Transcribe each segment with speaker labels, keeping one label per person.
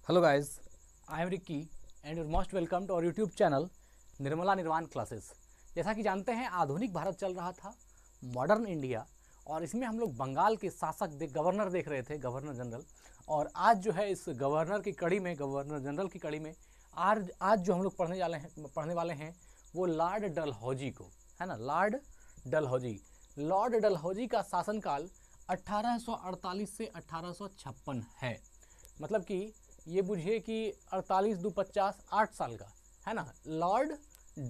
Speaker 1: Hello guys, I am Ricky and you're most welcome to our YouTube channel Nirmala निर्वाण classes. जैसा कि जानते हैं आधुनिक भारत चल रहा था, मॉडर्न इंडिया, और इसमें हम लोग बंगाल के शासक गवर्नर देख रहे थे, गवर्नर जनरल। और आज जो है इस गवर्नर की कड़ी में, गवर्नर जनरल की कड़ी में आज जो हम लोग पढ़ने वाले हैं वो लॉर्ड डलहौजी को, है ना। लॉर्ड डलहौजी का शासनकाल 1848 से 1856 है। मतलब कि ये बुझिए कि 48 दू 50 8 साल का, है ना। लॉर्ड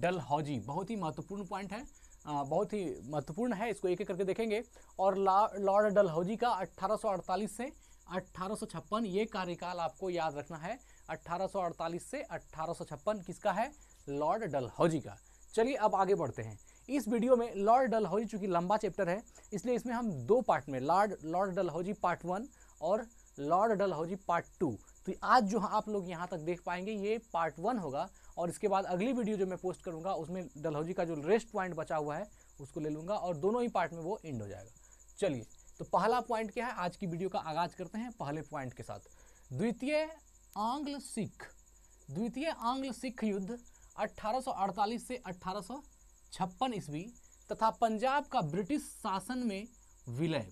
Speaker 1: डलहौजी बहुत ही महत्वपूर्ण पॉइंट है, बहुत ही महत्वपूर्ण है, इसको एक एक करके देखेंगे। और लॉर्ड डलहौजी का 1848 से 1856 ये कार्यकाल आपको याद रखना है। 1848 से 1856 किसका है? लॉर्ड डलहौजी का। चलिए अब आगे बढ़ते हैं। इस वीडियो में लॉर्ड डलहौजी चूंकि लंबा चैप्टर है, इसलिए इसमें हम दो पार्ट में लॉर्ड डलहौजी पार्ट 1 और लॉर्ड डलहौजी पार्ट 2, तो आज जो आप लोग यहाँ तक देख पाएंगे ये पार्ट 1 होगा। और इसके बाद अगली वीडियो जो मैं पोस्ट करूँगा उसमें डलहौजी का जो रेस्ट पॉइंट बचा हुआ है उसको ले लूँगा और दोनों ही पार्ट में वो एंड हो जाएगा। चलिए तो पहला पॉइंट क्या है, आज की वीडियो का आगाज करते हैं पहले पॉइंट के साथ। द्वितीय आंग्ल सिख युद्ध 1848 से 1856 ईस्वी तथा पंजाब का ब्रिटिश शासन में विलय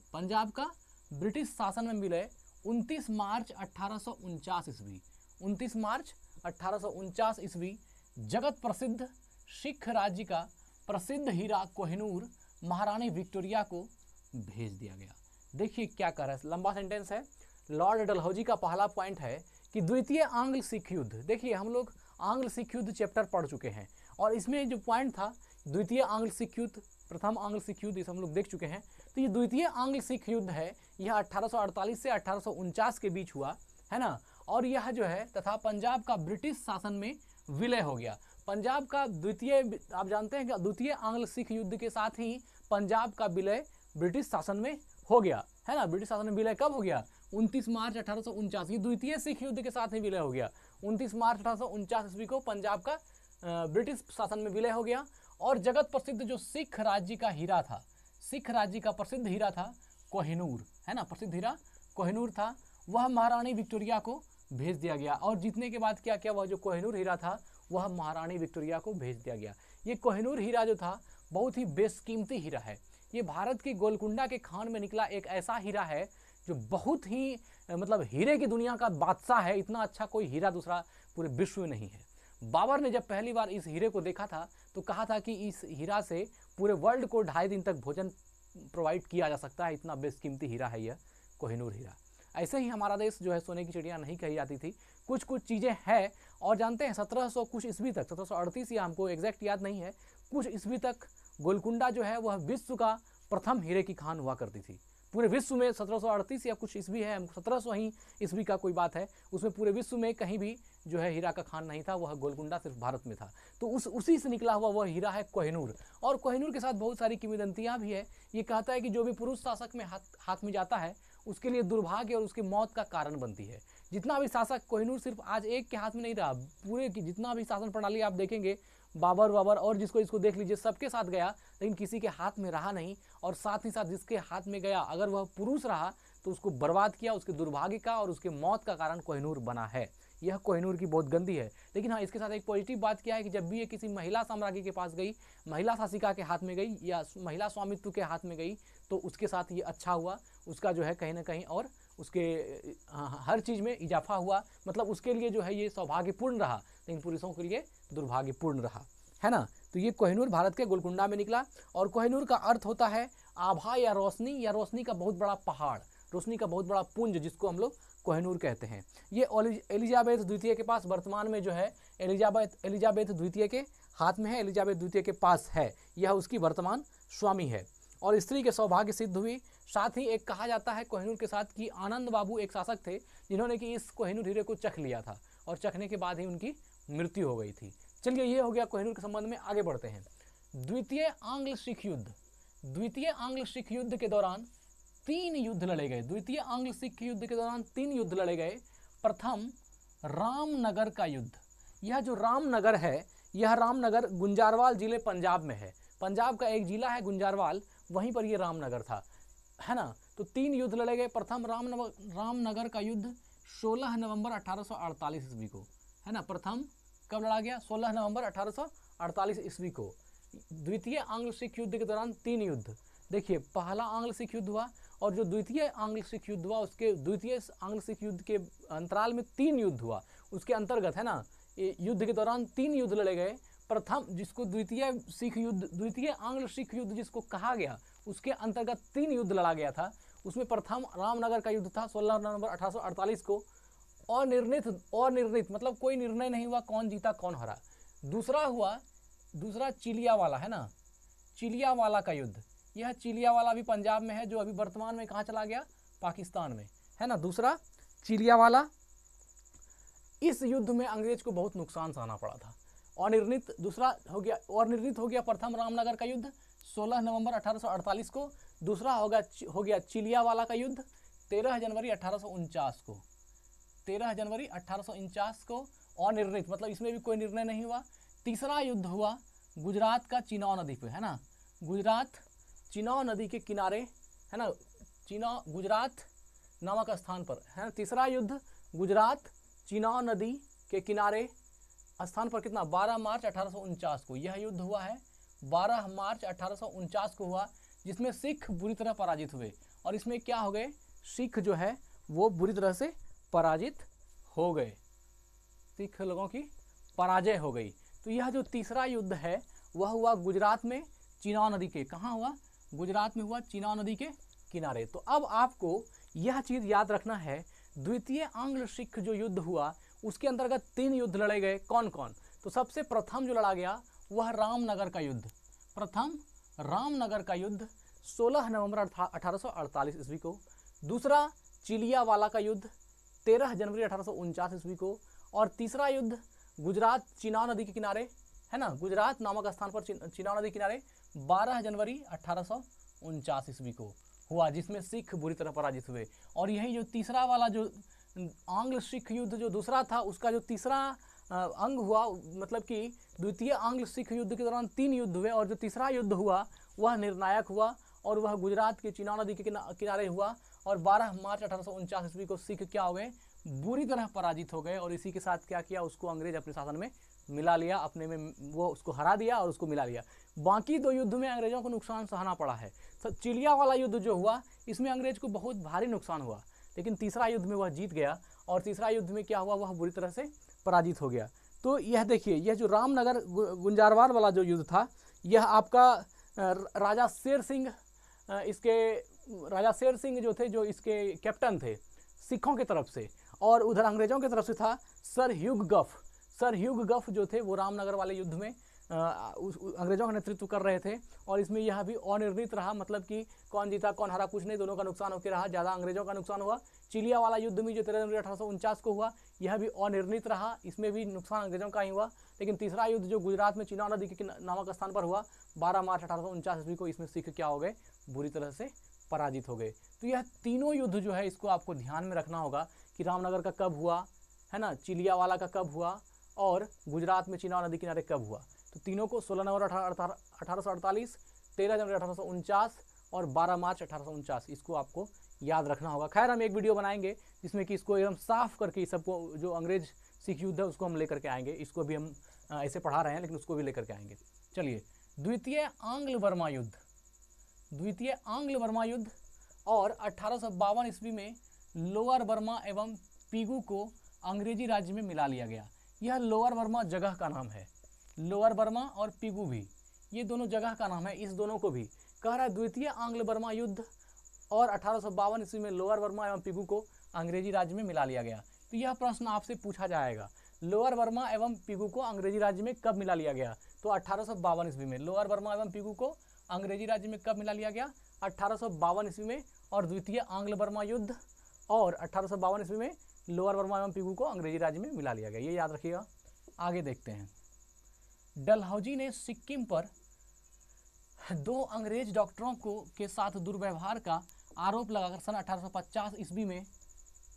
Speaker 1: 29 मार्च 1849 ईस्वी 29 मार्च 1849 ईस्वी जगत प्रसिद्ध सिख राज्य का प्रसिद्ध हीरा कोहिनूर महारानी विक्टोरिया को भेज दिया गया। देखिए क्या कर रहा है, लंबा सेंटेंस है। लॉर्ड डलहौजी का पहला पॉइंट है कि द्वितीय आंग्ल सिख युद्ध। देखिए हम लोग आंग्ल सिख युद्ध चैप्टर पढ़ चुके हैं और इसमें जो पॉइंट था द्वितीय आंग्ल सिख युद्ध, प्रथम आंग्ल सिख युद्ध, इसे हम लोग देख चुके हैं। तो ये द्वितीय आंग्ल सिख युद्ध है, यह 1848 से 1849 के बीच हुआ, है ना। और यह जो है तथा पंजाब का ब्रिटिश शासन में विलय हो गया। पंजाब का आप जानते हैं कि द्वितीय आंग्ल सिख युद्ध के साथ ही पंजाब का विलय ब्रिटिश शासन में हो गया, है ना। ब्रिटिश शासन में विलय कब हो गया? 29 मार्च 1849। ये द्वितीय सिख युद्ध के साथ ही विलय हो गया। 29 मार्च 1849 ईस्वी को पंजाब का ब्रिटिश शासन में विलय हो गया। और जगत प्रसिद्ध जो सिख राज्य का हीरा था, सिख राज्य का प्रसिद्ध हीरा था कोहिनूर, है ना, प्रसिद्ध हीरा कोहिनूर था, वह महारानी विक्टोरिया को भेज दिया गया। और जीतने के बाद क्या किया, वह जो कोहिनूर हीरा था वह महारानी विक्टोरिया को भेज दिया गया। ये कोहिनूर हीरा जो था बहुत ही बेशकीमती हीरा है। ये भारत के गोलकुंडा के खान में निकला एक ऐसा हीरा है जो बहुत ही मतलब हीरे की दुनिया का बादशाह है। इतना अच्छा कोई हीरा दूसरा पूरे विश्व में नहीं है। बाबर ने जब पहली बार इस हीरे को देखा था तो कहा था कि इस हीरा से पूरे वर्ल्ड को 2.5 दिन तक भोजन प्रोवाइड किया जा सकता है, इतना बेशकीमती हीरा है यह कोहिनूर हीरा। ऐसे ही हमारा देश जो है सोने की चिड़िया नहीं कही जाती थी, कुछ चीज़ें हैं। और जानते हैं 1700 कुछ ईस्वी तक, 1738 या हमको एग्जैक्ट याद नहीं है, कुछ ईस्वी तक गोलकुंडा जो है वह विश्व का प्रथम हीरे की खान हुआ करती थी पूरे विश्व में। 1738 या कुछ ईस्वी है, 1700 ही ईस्वी का कोई बात है, उसमें पूरे विश्व में कहीं भी जो है हीरा का खान नहीं था, वह गोलकुंडा सिर्फ भारत में था। तो उसी से निकला हुआ वह हीरा है कोहिनूर। और कोहिनूर के साथ बहुत सारी किंवदंतियाँ भी है। ये कहता है कि जो भी पुरुष शासक में हाथ में जाता है उसके लिए दुर्भाग्य और उसकी मौत का कारण बनती है। जितना भी शासक, कोहिनूर सिर्फ आज एक के हाथ में नहीं रहा, पूरे की जितना भी शासन प्रणाली आप देखेंगे, बाबर और इसको देख लीजिए, सबके साथ गया लेकिन किसी के हाथ में रहा नहीं। और साथ ही साथ जिसके हाथ में गया अगर वह पुरुष रहा तो उसको बर्बाद किया, उसके दुर्भाग्य का और उसके मौत का कारण कोहिनूर बना है। यह कोहिनूर की बहुत गंदी है। लेकिन हाँ, इसके साथ एक पॉजिटिव बात क्या है कि जब भी ये किसी महिला साम्राज्य के पास गई, महिला शासिका के हाथ में गई या महिला स्वामित्व के हाथ में गई, तो उसके साथ ये अच्छा हुआ, उसका जो है कहीं ना कहीं और उसके हर चीज़ में इजाफा हुआ। मतलब उसके लिए जो है ये सौभाग्यपूर्ण रहा, लेकिन पुरुषों के लिए दुर्भाग्यपूर्ण रहा, है ना। तो ये कोहिनूर भारत के गोलकुंडा में निकला। और कोहिनूर का अर्थ होता है आभा या रोशनी का बहुत बड़ा पहाड़, रोशनी का बहुत बड़ा पुंज, जिसको हम लोग कोहिनूर कहते हैं। ये एलिजाबेथ द्वितीय के पास वर्तमान में जो है एलिजाबेथ द्वितीय के हाथ में है, एलिजाबेथ द्वितीय के पास है, यह उसकी वर्तमान स्वामी है। और स्त्री के सौभाग्य सिद्ध हुई। साथ ही एक कहा जाता है कोहिनूर के साथ कि आनंद बाबू एक शासक थे जिन्होंने कि इस कोहिनूर हीरे को चख लिया था और चखने के बाद ही उनकी मृत्यु हो गई थी। चलिए ये हो गया कोहिनूर के संबंध में। आगे बढ़ते हैं। द्वितीय आंग्ल सिख युद्ध के दौरान 3 युद्ध लड़े गए। द्वितीय आंग्ल सिख युद्ध के दौरान 3 युद्ध लड़े गए। प्रथम रामनगर का युद्ध। यह जो रामनगर है, यह रामनगर गुंजारवाल जिले पंजाब में है। पंजाब का एक जिला है गुंजारवाल, वहीं पर यह रामनगर था, है ना। तो 3 युद्ध लड़े गए। प्रथम रामनगर का युद्ध 16 नवंबर 1848 ईस्वी को, है ना। प्रथम कब लड़ा गया? 16 नवंबर 1848 ईस्वी को। द्वितीय आंग्ल सिख युद्ध के दौरान 3 युद्ध। देखिए, पहला आंग्ल सिख युद्ध हुआ और जो द्वितीय आंग्ल सिख युद्ध हुआ उसके द्वितीय आंग्ल सिख युद्ध के अंतराल में 3 युद्ध हुआ। उसके अंतर्गत, है ना, युद्ध के दौरान 3 युद्ध लड़े गए। प्रथम, जिसको द्वितीय सिख युद्ध, द्वितीय आंग्ल सिख युद्ध जिसको कहा गया, उसके अंतर्गत 3 युद्ध लड़ा गया था। उसमें प्रथम रामनगर का युद्ध था 16 नवंबर 1848 को। अनिर्णित मतलब कोई निर्णय नहीं हुआ कौन जीता कौन हारा। दूसरा चिलियावाला, है ना, चिलियावाला का युद्ध। यह चिलियावाला अभी पंजाब में है, जो अभी वर्तमान में कहाँ चला गया? पाकिस्तान में, है ना। दूसरा चिलियावाला, इस युद्ध में अंग्रेज को बहुत नुकसान सहना पड़ा था। अनिर्णित दूसरा हो गया, अनिर्णित हो गया प्रथम रामनगर का युद्ध 16 नवंबर 1848 को। दूसरा हो गया चिलियावाला का युद्ध 13 जनवरी 1849 को। 13 जनवरी 1849 को अनिर्णित मतलब इसमें भी कोई निर्णय नहीं हुआ। तीसरा युद्ध हुआ गुजरात का चिनाव नदी पे, है ना। गुजरात चिनाव नदी के किनारे, है ना, गुजरात नामक स्थान पर, है ना। तीसरा युद्ध गुजरात चिनाव नदी के किनारे स्थान पर कितना? 12 मार्च 1849 को यह युद्ध हुआ है। 12 मार्च 1849 को हुआ, जिसमें सिख बुरी तरह पराजित हुए। और इसमें क्या हो गए? सिख जो है वो बुरी तरह से पराजित हो गए, सिख लोगों की पराजय हो गई। तो यह जो तीसरा युद्ध है वह हुआ गुजरात में चिनाव नदी के, कहाँ हुआ? गुजरात में हुआ, चिनाव नदी के किनारे। तो अब आपको यह चीज़ याद रखना है, द्वितीय आंग्ल सिख जो युद्ध हुआ उसके अंतर्गत 3 युद्ध लड़े गए। कौन कौन? तो सबसे प्रथम जो लड़ा गया वह रामनगर का युद्ध। प्रथम रामनगर का युद्ध 16 नवंबर 1848 ईस्वी को। दूसरा चिलियावाला का युद्ध 13 जनवरी 1849 ईस्वी को। और तीसरा युद्ध गुजरात चिनाव नदी के किनारे, है ना, गुजरात नामक स्थान पर चिनाव नदी किनारे 12 जनवरी 1849 ईस्वी को हुआ, जिसमें सिख बुरी तरह पराजित हुए। और यही जो तीसरा वाला जो आंग्ल सिख युद्ध जो दूसरा था, उसका जो तीसरा अंग हुआ, मतलब कि द्वितीय आंग्ल सिख युद्ध के दौरान 3 युद्ध हुए और जो तीसरा युद्ध हुआ वह निर्णायक हुआ और वह गुजरात के चिनाव नदी के किनारे हुआ। और 12 मार्च 1849 ईस्वी को सिख क्या हो गए? बुरी तरह पराजित हो गए। और इसी के साथ क्या किया? उसको अंग्रेज अपने शासन में मिला लिया, अपने में वो उसको हरा दिया और उसको मिला लिया। बाकी 2 युद्ध में अंग्रेजों को नुकसान सहना पड़ा है। तो चिलिया वाला युद्ध जो हुआ इसमें अंग्रेज को बहुत भारी नुकसान हुआ, लेकिन तीसरा युद्ध में वह जीत गया। और तीसरा युद्ध में क्या हुआ? वह बुरी तरह से पराजित हो गया। तो यह देखिए, यह जो रामनगर गुंजारवाल वाला जो युद्ध था, यह आपका राजा शेर सिंह, राजा शेर सिंह जो थे, जो इसके कैप्टन थे सिखों की तरफ से, और उधर अंग्रेजों की तरफ से था सर ह्यूग गफ। सर ह्यूग गफ जो थे वो रामनगर वाले युद्ध में अंग्रेजों का नेतृत्व कर रहे थे। और इसमें यह भी अनिर्णित रहा, मतलब कि कौन जीता कौन हारा कुछ नहीं, दोनों का नुकसान होकर रहा। ज़्यादा अंग्रेजों का नुकसान हुआ। चिलिया वाला युद्ध में जो 13 जनवरी 1849 को हुआ, यह भी अनिर्णित रहा, इसमें भी नुकसान अंग्रेजों का ही हुआ। लेकिन तीसरा युद्ध जो गुजरात में चिनाव नदी के नामक स्थान पर हुआ 12 मार्च 1849 ईस्वी को, इसमें सिख क्या हो गए? बुरी तरह से पराजित हो गए। तो यह तीनों युद्ध जो है इसको आपको ध्यान में रखना होगा कि रामनगर का कब हुआ, है ना, चिलिया वाला का कब हुआ और गुजरात में चिनाव नदी किनारे कब हुआ। तो तीनों को 16 नवंबर 1848, 13 जनवरी 1849 और 12 मार्च 1849 इसको आपको याद रखना होगा। खैर, हम एक वीडियो बनाएंगे जिसमें कि इसको एकदम साफ करके इस सबको, जो अंग्रेज सिख युद्ध है उसको हम लेकर के आएंगे। इसको भी हम ऐसे पढ़ा रहे हैं लेकिन उसको भी लेकर के आएंगे। चलिए, द्वितीय आंग्ल बर्मा युद्ध। द्वितीय आंग्ल बर्मा युद्ध और 1852 ईस्वी में लोअर बर्मा एवं पीगू को अंग्रेजी राज्य में मिला लिया गया। यह लोअर बर्मा जगह का नाम है। लोअर बर्मा और पीगू भी, ये दोनों जगह का नाम है। इस दोनों को भी कह रहा है द्वितीय आंग्ल बर्मा युद्ध और 1852 ईस्वी में लोअर बर्मा एवं पीगू को अंग्रेजी राज्य में मिला लिया गया। तो यह प्रश्न आपसे पूछा जाएगा, लोअर बर्मा एवं पीगू को अंग्रेजी राज्य में कब मिला लिया गया? तो 1852 ईस्वी में। लोअर बर्मा एवं पीगू को अंग्रेजी राज्य में कब मिला लिया गया? 1852 ईस्वी में। और द्वितीय आंग्ल बर्मा युद्ध और 1852 ईस्वी में लोअर बर्मा एवं पीगू को अंग्रेजी राज्य में मिला लिया गया, ये याद रखिएगा। आगे देखते हैं। डलहौजी ने सिक्किम पर 2 अंग्रेज डॉक्टरों के साथ दुर्व्यवहार का आरोप लगाकर सन 1850 ईस्वी में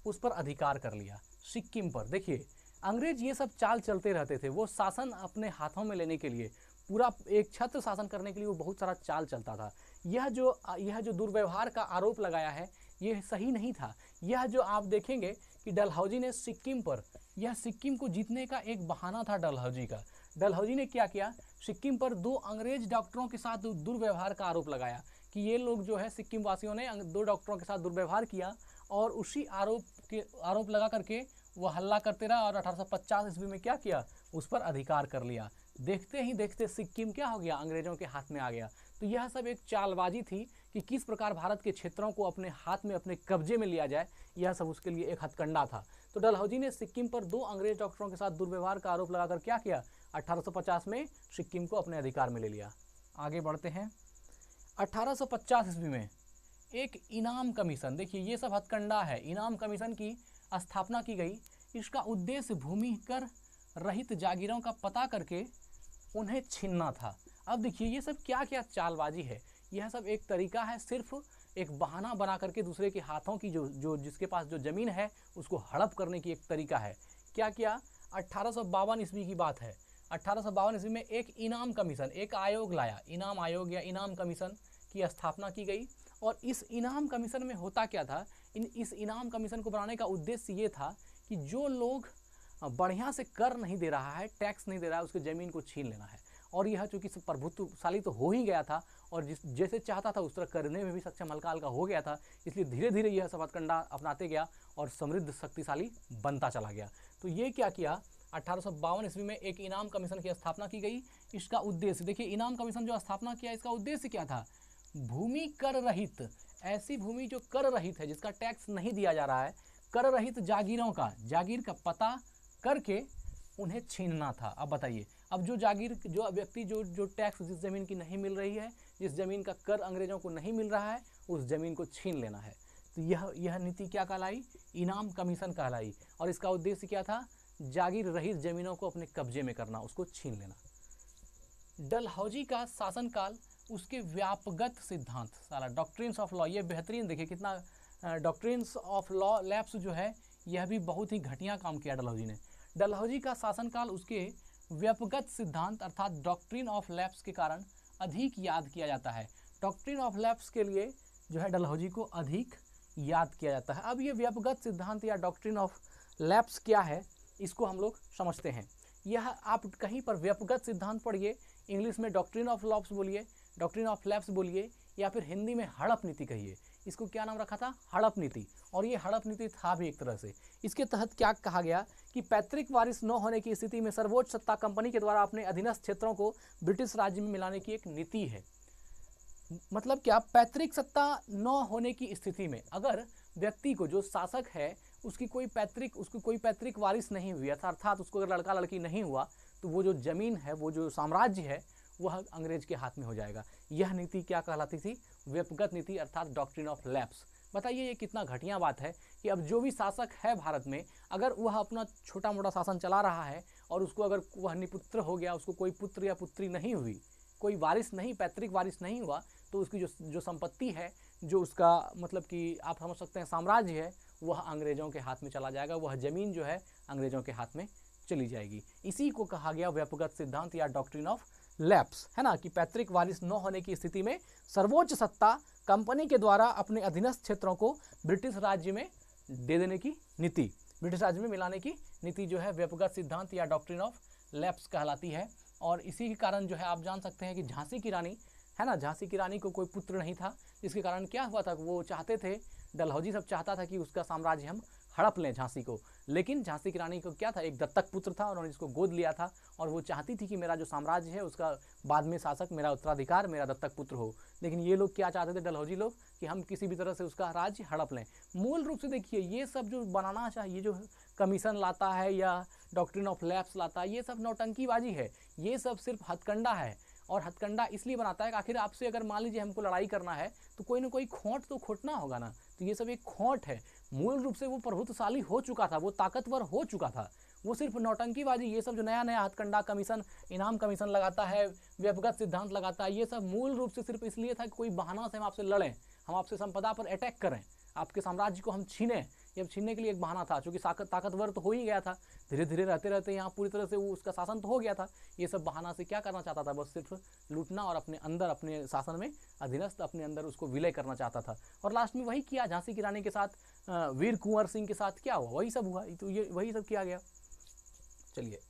Speaker 1: उस पर अधिकार कर लिया। सिक्किम पर देखिए, अंग्रेज ये सब चाल चलते रहते थे। वो शासन अपने हाथों में लेने के लिए, पूरा एक छत्र शासन करने के लिए वो बहुत सारा चाल चलता था। यह जो दुर्व्यवहार का आरोप लगाया है ये सही नहीं था। यह जो आप देखेंगे कि डलहौजी ने सिक्किम पर, यह सिक्किम को जीतने का एक बहाना था डलहौजी का। डलहौजी ने क्या किया, सिक्किम पर 2 अंग्रेज डॉक्टरों के साथ दुर्व्यवहार का आरोप लगाया कि ये लोग जो है सिक्किम वासियों ने 2 डॉक्टरों के साथ दुर्व्यवहार किया, और उसी आरोप लगा करके वह हल्ला करते रहा और 1850 ईस्वी में क्या किया, उस पर अधिकार कर लिया। देखते ही देखते सिक्किम क्या हो गया, अंग्रेजों के हाथ में आ गया। तो यह सब एक चालबाजी थी कि किस प्रकार भारत के क्षेत्रों को अपने हाथ में, अपने कब्जे में लिया जाए, यह सब उसके लिए एक हथकंडा था। तो डलहौजी ने सिक्किम पर 2 अंग्रेज डॉक्टरों के साथ दुर्व्यवहार का आरोप लगाकर क्या किया, 1850 में सिक्किम को अपने अधिकार में ले लिया। आगे बढ़ते हैं। 1850 ईस्वी में एक इनाम कमीशन, देखिए ये सब हथकंडा है, इनाम कमीशन की स्थापना की गई। इसका उद्देश्य भूमि कर रहित जागीरों का पता करके उन्हें छीनना था। अब देखिए ये सब क्या क्या चालबाजी है, यह सब एक तरीका है, सिर्फ एक बहाना बना करके दूसरे के हाथों की जो जिसके पास जो ज़मीन है उसको हड़प करने की एक तरीका है। क्या किया, 1852 ईस्वी की बात है। 1852 ईस्वी में एक इनाम कमीशन, एक आयोग लाया, इनाम आयोग या इनाम कमीशन की स्थापना की गई। और इस इनाम कमीशन में होता क्या था, इस इनाम कमीशन को बनाने का उद्देश्य ये था कि जो लोग बढ़िया से कर नहीं दे रहा है, टैक्स नहीं दे रहा है, उसकी ज़मीन को छीन लेना है। और यह चूँकि प्रभुत्वशाली तो हो ही गया था और जैसे चाहता था उस तरह करने में भी सक्षम हल्का हल्का हो गया था, इसलिए धीरे धीरे यह सब हथकंडा अपनाते गया और समृद्ध शक्तिशाली बनता चला गया। तो ये क्या किया, 1852 ईस्वी में एक इनाम कमीशन की स्थापना की गई। इसका उद्देश्य देखिए, इनाम कमीशन जो स्थापना किया इसका उद्देश्य क्या था, भूमि कर रहित, ऐसी भूमि जो कर रहित है, जिसका टैक्स नहीं दिया जा रहा है, कर रहित जागीरों का, जागीर का पता करके उन्हें छीनना था। अब बताइए, अब जो जागीर, जो व्यक्ति जो टैक्स जिस ज़मीन की नहीं मिल रही है, जिस ज़मीन का कर अंग्रेजों को नहीं मिल रहा है, उस ज़मीन को छीन लेना है। तो यह नीति क्या कहलाई, इनाम कमीशन कहलाई। और इसका उद्देश्य क्या था, जागीर रहित ज़मीनों को अपने कब्जे में करना, उसको छीन लेना। डलहौजी का शासनकाल, उसके व्यापगत सिद्धांत, सारा डॉक्ट्रिन्स ऑफ लॉ, ये बेहतरीन, देखिए कितना डॉक्ट्रिन्स ऑफ लॉ लैब्स जो है, यह भी बहुत ही घटिया काम किया डलहौजी ने। डलहौजी का शासनकाल उसके व्यापगत सिद्धांत अर्थात डॉक्ट्रिन ऑफ लैप्स के कारण अधिक याद किया जाता है। डॉक्ट्रिन ऑफ लैप्स के लिए जो है डलहौजी को अधिक याद किया जाता है। अब ये व्यापगत सिद्धांत या डॉक्ट्रिन ऑफ लैप्स क्या है, इसको हम लोग समझते हैं। यह आप कहीं पर व्यापगत सिद्धांत पढ़िए, इंग्लिश में डॉक्ट्रिन ऑफ लॉप्स बोलिए, डॉक्ट्रिन ऑफ लैप्स बोलिए, या फिर हिंदी में हड़प नीति कहिए। इसको क्या नाम रखा था, हड़प नीति। और ये हड़प नीति था भी एक तरह से। इसके तहत क्या कहा गया कि पैतृक वारिस न होने की स्थिति में सर्वोच्च सत्ता कंपनी के द्वारा अपने अधीनस्थ क्षेत्रों को ब्रिटिश राज्य में मिलाने की एक नीति है। मतलब क्या, पैतृक सत्ता न होने की स्थिति में अगर व्यक्ति को, जो शासक है, उसको कोई पैतृक वारिस नहीं हुई, अर्थात उसको अगर लड़का लड़की नहीं हुआ, तो वो जो जमीन है, वो जो साम्राज्य है, वह अंग्रेज के हाथ में हो जाएगा। यह नीति क्या कहलाती थी, व्यापगत नीति अर्थात डॉक्ट्रिन ऑफ लैप्स। बताइए ये कितना घटिया बात है कि अब जो भी शासक है भारत में, अगर वह अपना छोटा मोटा शासन चला रहा है और उसको अगर वह निपुत्र हो गया, उसको कोई पुत्र या पुत्री नहीं हुई, कोई वारिस नहीं, पैतृक वारिस नहीं हुआ, तो उसकी जो संपत्ति है, जो उसका मतलब कि आप समझ सकते हैं साम्राज्य है, वह अंग्रेजों के हाथ में चला जाएगा, वह ज़मीन जो है अंग्रेजों के हाथ में चली जाएगी। इसी को कहा गया व्यापगत सिद्धांत या डॉक्ट्रिन ऑफ लैप्स, है ना, कि पैतृक वारिस न होने की स्थिति में सर्वोच्च सत्ता कंपनी के द्वारा अपने अधीनस्थ क्षेत्रों को ब्रिटिश राज्य में दे देने की नीति, ब्रिटिश राज्य में मिलाने की नीति जो है व्यापगत सिद्धांत या डॉक्ट्रिन ऑफ लैप्स कहलाती है। और इसी के कारण जो है आप जान सकते हैं कि झांसी की रानी, है ना, झांसी की रानी को कोई पुत्र नहीं था, जिसके कारण क्या हुआ था, वो चाहते थे, डलहौजी सब चाहता था कि उसका साम्राज्य हम हड़प लें झांसी को। लेकिन झांसी की रानी को क्या था, एक दत्तक पुत्र था, उन्होंने जिसको गोद लिया था, और वो चाहती थी कि मेरा जो साम्राज्य है उसका बाद में शासक, मेरा उत्तराधिकार, मेरा दत्तक पुत्र हो। लेकिन ये लोग क्या चाहते थे, डलहौजी लोग, कि हम किसी भी तरह से उसका राज्य हड़प लें। मूल रूप से देखिए, ये सब जो बनाना चाहिए, जो कमीशन लाता है या डॉक्ट्रिन ऑफ लैप्स लाता है, ये सब नौटंकीबाजी है, ये सब सिर्फ हथकंडा है। और हथकंडा इसलिए बनाता है कि आखिर आपसे अगर मान लीजिए हमको लड़ाई करना है, तो कोई ना कोई खोट तो खोटना होगा ना। तो ये सब एक खोट है। मूल रूप से वो प्रभुत्वशाली हो चुका था, वो ताकतवर हो चुका था, वो सिर्फ नौटंकीबाजी, ये सब जो नया नया हथकंडा कमीशन, इनाम कमीशन लगाता है, व्यापगत सिद्धांत लगाता है, ये सब मूल रूप से सिर्फ इसलिए था कि कोई बहाना से हम आपसे लड़ें, हम आपसे संपदा पर अटैक करें, आपके साम्राज्य को हम छीनें, ये अब छीनने के लिए एक बहाना था, चूंकि ताकतवर तो हो ही गया था, धीरे धीरे रहते रहते यहाँ पूरी तरह से वो उसका शासन तो हो गया था। ये सब बहाना से क्या करना चाहता था, बस सिर्फ लूटना और अपने अंदर, अपने शासन में अधीनस्थ अपने अंदर उसको विलय करना चाहता था। और लास्ट में वही किया, झांसी की रानी के साथ, वीर कुंवर सिंह के साथ क्या हुआ, वही सब हुआ, तो ये वही सब किया गया। चलिए,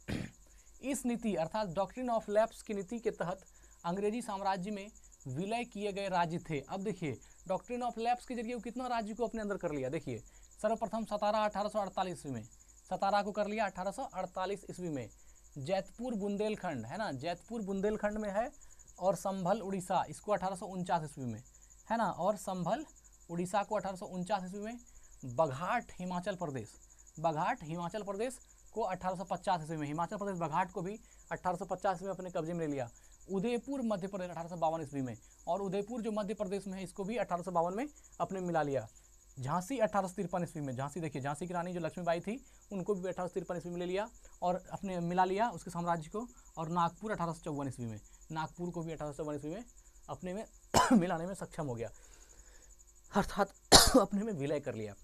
Speaker 1: इस नीति अर्थात डॉक्ट्रिन ऑफ लैप्स की नीति के तहत अंग्रेजी साम्राज्य में विलय किए गए राज्य थे। अब देखिए, डॉक्ट्रिन ऑफ लैप्स के जरिए वो कितना राज्य को अपने अंदर कर लिया। देखिए, सर्वप्रथम सतारा 1848 ईस्वी में, सतारा को कर लिया 1848 ईस्वी में। जैतपुर बुंदेलखंड है ना, जैतपुर बुंदेलखंड में है, और संभल उड़ीसा, इसको 1849 ईस्वी में, है ना, और संभल उड़ीसा को 1849 ईस्वी में। बघाट हिमाचल प्रदेश, बघाट हिमाचल प्रदेश को 1850 ईस्वी में, हिमाचल प्रदेश बघाट को भी 1850 में अपने कब्जे में ले लिया। उदयपुर मध्य प्रदेश 1852 ईस्वी में, और उदयपुर जो मध्य प्रदेश में है इसको भी 1852 में अपने मिला लिया। झांसी 1853 ईस्वी में, झांसी देखिए, झांसी की रानी जो लक्ष्मीबाई थी उनको भी 1853 ईस्वी में ले लिया और अपने मिला लिया उसके साम्राज्य को। और नागपुर 1854 ईस्वी में, नागपुर को भी 1854 ईस्वी में अपने में मिलाने में सक्षम हो गया, अर्थात अपने में विलय कर लिया।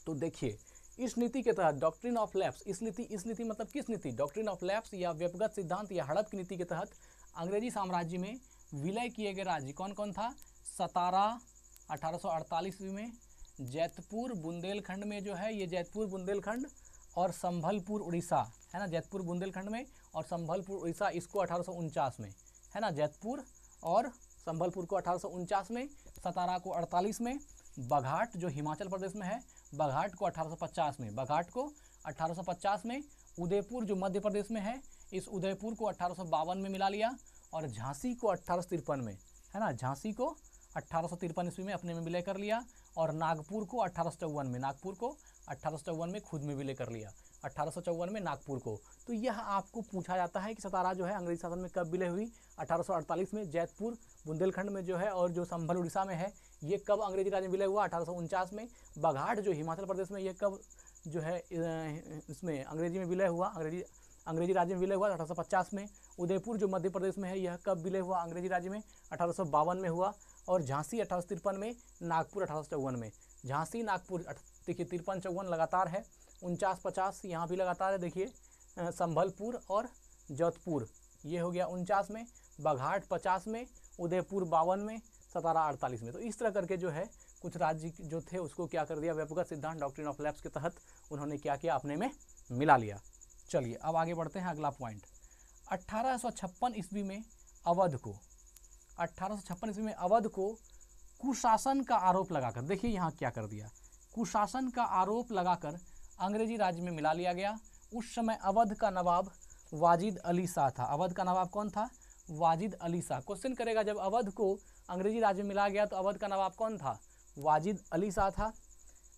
Speaker 1: तो देखिए, इस नीति के तहत डॉक्ट्रिन ऑफ लैप्स, इस नीति मतलब किस नीति, डॉक्ट्रिन ऑफ लैप्स या व्यपगत सिद्धांत या हड़प की नीति के तहत अंग्रेजी साम्राज्य में विलय किए गए राज्य कौन कौन था। सतारा 1848 ईस्वी में, जैतपुर बुंदेलखंड में जो है, ये जैतपुर बुंदेलखंड और संभलपुर उड़ीसा, है ना, जैतपुर बुंदेलखंड में और संभलपुर उड़ीसा, इसको 1849 में, है ना, जैतपुर और संभलपुर को 1849 में, सतारा को 48 में, बघाट जो हिमाचल प्रदेश में है, बघाट को 1850 में, बघाट को 1850 में, उदयपुर जो मध्य प्रदेश में है, इस उदयपुर को 1852 में मिला लिया, और झांसी को 1853 में, है ना, झांसी को 1853 ईस्वी में अपने में विलय कर लिया, और नागपुर को 1854 में, नागपुर को 1854 में खुद में विलय कर लिया, 1854 में नागपुर को। तो यह आपको पूछा जाता है कि सतारा जो है अंग्रेजी शासन में कब विलय हुई, 1848 में, जैतपुर बुंदेलखंड में जो है और जो संभल उड़ीसा में है ये कब अंग्रेजी राज्य में विलय हुआ, 1849 में। बघाट जो हिमाचल प्रदेश में, ये कब जो है इसमें अंग्रेजी में विलय हुआ, अंग्रेजी राज्य में विलय हुआ 1850 में। उदयपुर जो मध्य प्रदेश में है, यह कब विलय हुआ अंग्रेजी राज्य में, 1852 में हुआ। और झांसी 1853 में, नागपुर 1854 में। झांसी नागपुर देखिए 53-54 लगातार है, 49-50 यहाँ भी लगातार है। देखिए संभलपुर और जोधपुर ये हो गया 49 में, बघाट 50 में, उदयपुर 52 में, सतारा 48 में। तो इस तरह करके जो है कुछ राज्य जो थे उसको क्या कर दिया, व्यपगत सिद्धांत डॉक्ट्रिन ऑफ लैप्स के तहत उन्होंने क्या किया, अपने में मिला लिया। चलिए अब आगे बढ़ते हैं, अगला पॉइंट। 1856 ईस्वी में अवध को, 1856 ईस्वी में अवध को कुशासन का आरोप लगाकर, देखिए यहाँ क्या कर दिया, कुशासन का आरोप लगाकर अंग्रेजी राज्य में मिला लिया गया। उस समय अवध का नवाब वाजिद अली शाह था। अवध का नवाब कौन था, वाजिद अली शाह। क्वेश्चन करेगा जब अवध को अंग्रेजी राज्य में मिला गया तो अवध का नवाब कौन था, वाजिद अली शाह था।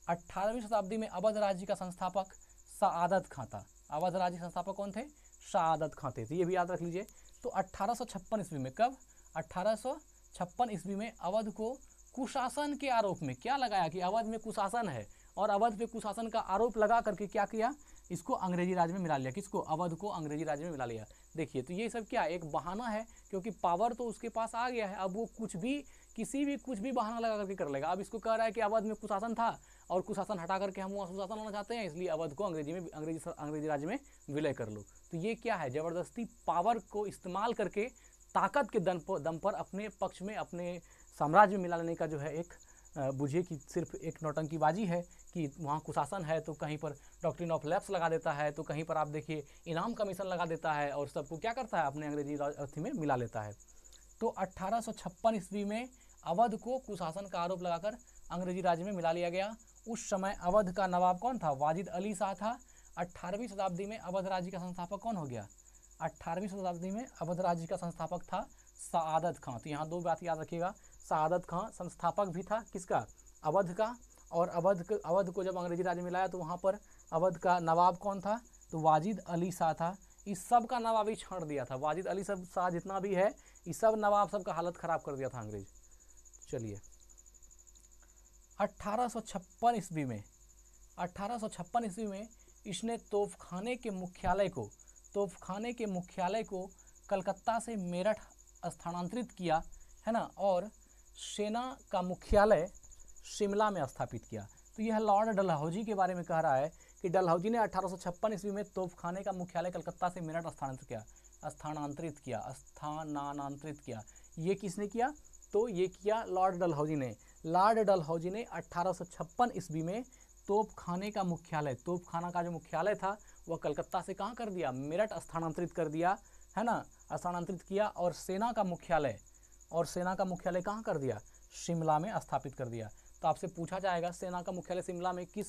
Speaker 1: 18वीं शताब्दी में अवध राज्य का संस्थापक सआदत खां था। अवध राज्य के संस्थापक कौन थे, सआदत खां थे, तो ये भी याद रख लीजिए। तो 1856 ईस्वी में, कब, 1856 ईस्वी में अवध को कुशासन के आरोप में क्या लगाया कि अवध में कुशासन है, और अवध पे कुशासन का आरोप लगा करके क्या किया, इसको अंग्रेजी राज्य में मिला लिया। किसको, अवध को अंग्रेजी राज्य में मिला लिया। देखिए तो ये सब क्या एक बहाना है, क्योंकि पावर तो उसके पास आ गया है, अब वो कुछ भी कुछ भी बहाना लगा करके कर लेगा। अब इसको कह रहा है कि अवध में कुशासन था और कुशासन हटा करके हम वहाँ सुशासन लाना चाहते हैं, इसलिए अवध को अंग्रेजी राज्य में विलय कर लो। तो ये क्या है, जबरदस्ती पावर को इस्तेमाल करके ताकत के दम पर अपने पक्ष में, अपने साम्राज्य में मिला लेने का जो है एक बुझिए कि सिर्फ एक नौटंकीबाजी है कि वहाँ कुशासन है तो कहीं पर डॉक्ट्रिन ऑफ लैप्स लगा देता है, तो कहीं पर आप देखिए इनाम कमीशन लगा देता है और सबको क्या करता है, अपने अंग्रेजी अर्थी में मिला लेता है। तो 1856 ईस्वी में अवध को कुशासन का आरोप लगाकर अंग्रेजी राज्य में मिला लिया गया। उस समय अवध का नवाब कौन था, वाजिद अली शाह था। 18वीं शताब्दी में अवध राज्य का संस्थापक कौन हो गया, 18वीं शताब्दी में अवध राज्य का संस्थापक था सआदत खां। तो यहाँ दो बात याद रखिएगा, सआदत खां संस्थापक भी था किसका, अवध का, और अवध को जब अंग्रेजी राज्य में मिलाया तो वहाँ पर अवध का नवाब कौन था, तो वाजिद अली शाह था। इस सब का नवाबी छांट दिया था, वाजिद अली शाह जितना भी है इस सब नवाब सबका हालत ख़राब कर दिया था अंग्रेज। चलिए 1856 ईस्वी में, 1856 ईस्वी में इसने तोपखाने के मुख्यालय को कलकत्ता से मेरठ स्थानांतरित किया, है ना, और सेना का मुख्यालय शिमला में स्थापित किया। तो तो यह लॉर्ड डलहौजी के बारे में कह रहा है कि डलहौजी ने 1856 ईस्वी में तोपखाने का मुख्यालय कलकत्ता से मेरठ स्थानांतरित किया। ये किसने किया? तो ये किया लॉर्ड डलहौजी ने। लॉर्ड डलहौजी ने 1856 ईस्वी में तोपखाने का मुख्यालय, तोपखाना का जो मुख्यालय था वह कलकत्ता से कहाँ कर दिया? मेरठ स्थानांतरित कर दिया, है ना, स्थानांतरित किया। और सेना का मुख्यालय कहाँ कर दिया? शिमला में स्थापित कर दिया। तो आपसे पूछा जाएगा सेना का मुख्यालय शिमला में किस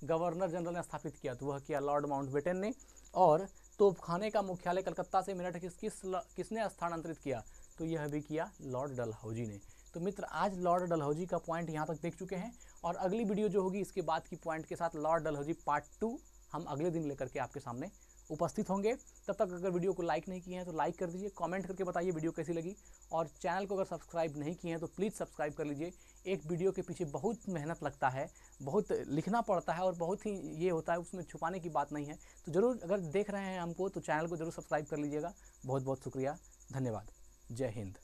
Speaker 1: गवर्नर जनरल ने स्थापित किया? तो वह किया लॉर्ड माउंटबेटन ने। और तोपखाने का मुख्यालय कलकत्ता से मेरठ किसने स्थानांतरित किया? तो यह भी किया लॉर्ड डलहौजी ने। तो मित्र, आज लॉर्ड डलहौजी का पॉइंट यहाँ तक देख चुके हैं और अगली वीडियो जो होगी इसके बाद की पॉइंट के साथ लॉर्ड डलहौजी पार्ट 2 हम अगले दिन लेकर के आपके सामने उपस्थित होंगे। तब तक अगर वीडियो को लाइक नहीं किए हैं तो लाइक कर दीजिए, कमेंट करके बताइए वीडियो कैसी लगी, और चैनल को अगर सब्सक्राइब नहीं किए हैं तो प्लीज़ सब्सक्राइब कर लीजिए। एक वीडियो के पीछे बहुत मेहनत लगता है, बहुत लिखना पड़ता है और बहुत ही ये होता है, उसमें छुपाने की बात नहीं है। तो ज़रूर अगर देख रहे हैं हमको तो चैनल को ज़रूर सब्सक्राइब कर लीजिएगा। बहुत बहुत शुक्रिया, धन्यवाद, जय हिंद।